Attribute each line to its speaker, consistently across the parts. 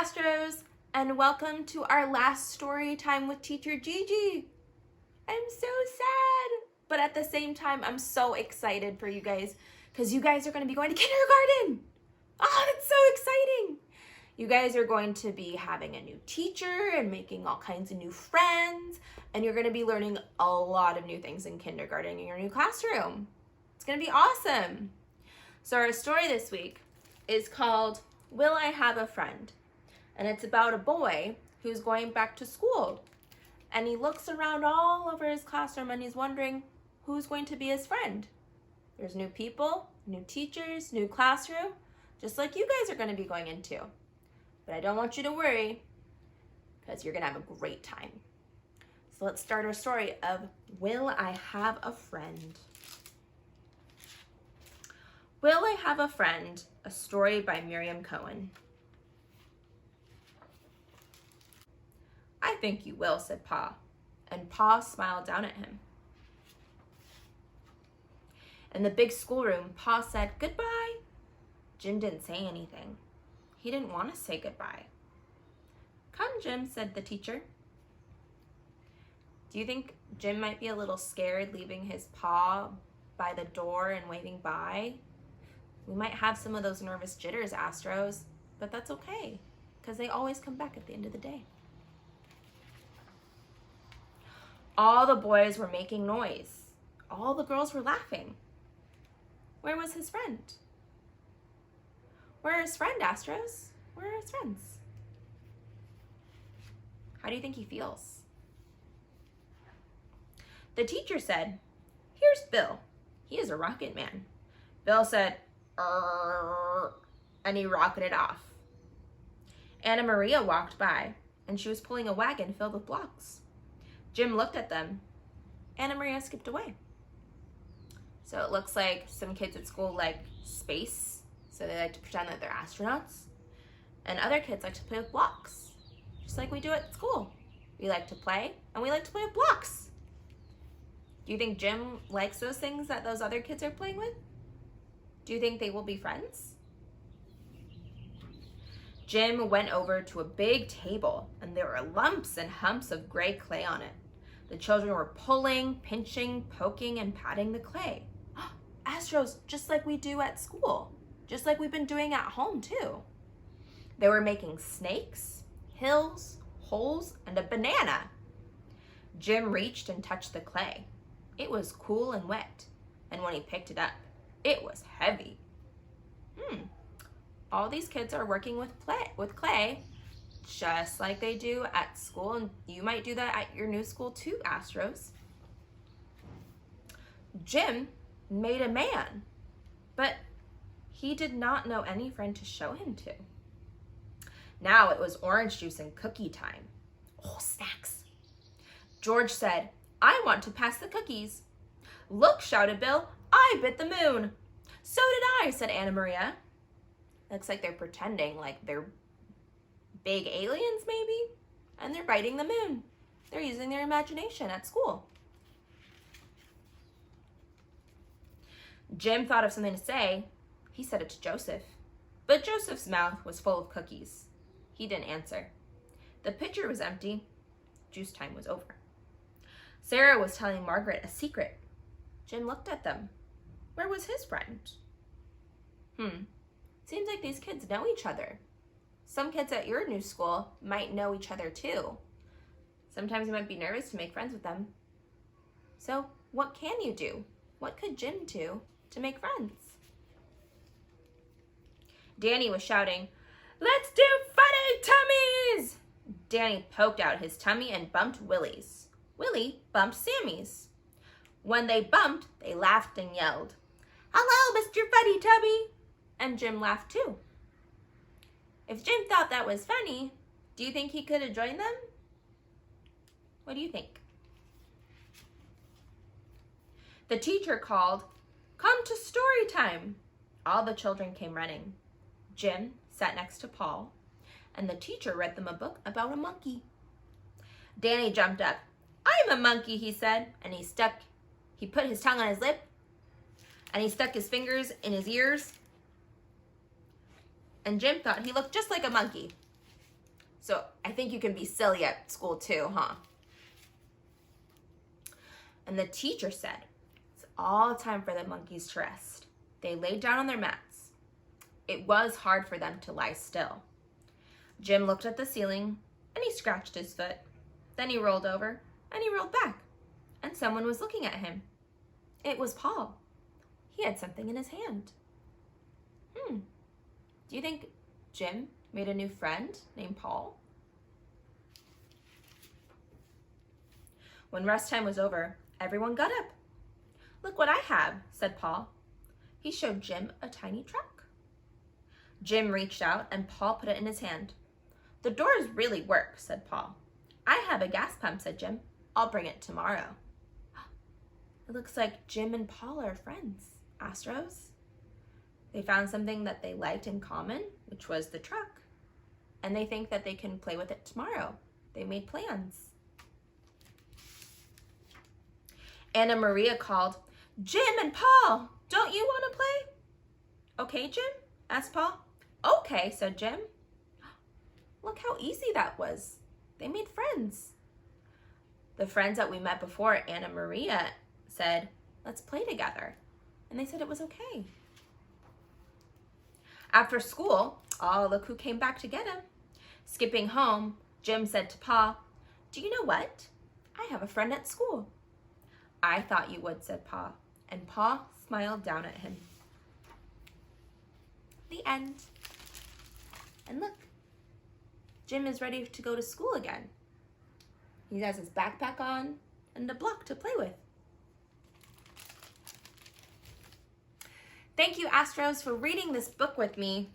Speaker 1: Astros, and welcome to our last story time with Teacher Gigi. I'm so sad, but at the same time, I'm so excited for you guys because you guys are going to be going to kindergarten. Oh, that's so exciting. You guys are going to be having a new teacher and making all kinds of new friends, and you're going to be learning a lot of new things in kindergarten in your new classroom. It's going to be awesome. So our story this week is called Will I Have a Friend? And it's about a boy who's going back to school. And he looks around all over his classroom and he's wondering who's going to be his friend. There's new people, new teachers, new classroom, just like you guys are going to be going into. But I don't want you to worry because you're going to have a great time. So let's start our story of Will I Have a Friend? Will I Have a Friend? A story by Miriam Cohen. I think you will, said Pa, and Pa smiled down at him. In the big schoolroom, Pa said, "Goodbye." Jim didn't say anything. He didn't want to say goodbye. "Come, Jim," said the teacher. Do you think Jim might be a little scared leaving his Pa by the door and waving bye? We might have some of those nervous jitters, Astros, but that's okay, because they always come back at the end of the day. All the boys were making noise. All the girls were laughing. Where was his friend? Where is his friend, Astros? Where are his friends? How do you think he feels? The teacher said, "Here's Bill. He is a rocket man." Bill said, and he rocketed off. Anna Maria walked by, and she was pulling a wagon filled with blocks. Jim looked at them. Anna Maria skipped away. So it looks like some kids at school like space, so they like to pretend that they're astronauts. And other kids like to play with blocks, just like we do at school. We like to play, and we like to play with blocks. Do you think Jim likes those things that those other kids are playing with? Do you think they will be friends? Jim went over to a big table, and there were lumps and humps of gray clay on it. The children were pulling, pinching, poking, and patting the clay. Astros, just like we do at school, just like we've been doing at home too. They were making snakes, hills, holes, and a banana. Jim reached and touched the clay. It was cool and wet, and when he picked it up, it was heavy. All these kids are working with clay, just like they do at school, and you might do that at your new school too, Astros. Jim made a man, but he did not know any friend to show him to. Now it was orange juice and cookie time. Oh, snacks. George said, "I want to pass the cookies." "Look," shouted Bill, "I bit the moon." "So did I," said Anna Maria. Looks like they're pretending like they're big aliens maybe, and they're biting the moon. They're using their imagination at school. Jim thought of something to say. He said it to Joseph, but Joseph's mouth was full of cookies. He didn't answer. The pitcher was empty. Juice time was over. Sarah was telling Margaret a secret. Jim looked at them. Where was his friend? Seems like these kids know each other. Some kids at your new school might know each other too. Sometimes you might be nervous to make friends with them. So what can you do? What could Jim do to make friends? Danny was shouting, "Let's do funny tummies!" Danny poked out his tummy and bumped Willie's. Willie bumped Sammy's. When they bumped, they laughed and yelled, "Hello, Mr. Funny Tummy!" And Jim laughed too. If Jim thought that was funny, do you think he could have joined them? What do you think? The teacher called, "Come to story time." All the children came running. Jim sat next to Paul, and the teacher read them a book about a monkey. Danny jumped up. "I'm a monkey," he said, and he put his tongue on his lip, and he stuck his fingers in his ears. And Jim thought he looked just like a monkey. So I think you can be silly at school too, huh? And the teacher said, it's all time for the monkeys to rest. They laid down on their mats. It was hard for them to lie still. Jim looked at the ceiling and he scratched his foot. Then he rolled over and he rolled back. And someone was looking at him. It was Paul. He had something in his hand. Do you think Jim made a new friend named Paul? When rest time was over, everyone got up. Look what I have, said Paul. He showed Jim a tiny truck. Jim reached out and Paul put it in his hand. The doors really work, said Paul. I have a gas pump, said Jim. I'll bring it tomorrow. It looks like Jim and Paul are friends, Astros. They found something that they liked in common, which was the truck. And they think that they can play with it tomorrow. They made plans. Anna Maria called, Jim and Paul, don't you want to play? Okay, Jim, asked Paul. Okay, said Jim. Look how easy that was. They made friends. The friends that we met before, Anna Maria, said, let's play together. And they said it was okay. After school, look who came back to get him. Skipping home, Jim said to Pa, do you know what? I have a friend at school. I thought you would, said Pa, and Pa smiled down at him. The end. And look, Jim is ready to go to school again. He has his backpack on and a block to play with. Thank you, Astros, for reading this book with me.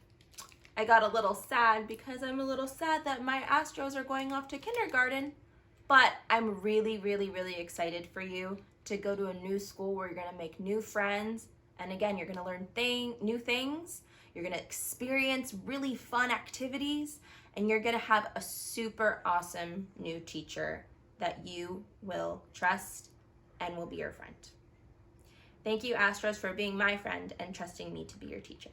Speaker 1: I got a little sad because I'm a little sad that my Astros are going off to kindergarten, but I'm really, really, really excited for you to go to a new school where you're going to make new friends. And again, you're going to learn new things. You're going to experience really fun activities, and you're going to have a super awesome new teacher that you will trust and will be your friend. Thank you, Astros, for being my friend and trusting me to be your teacher.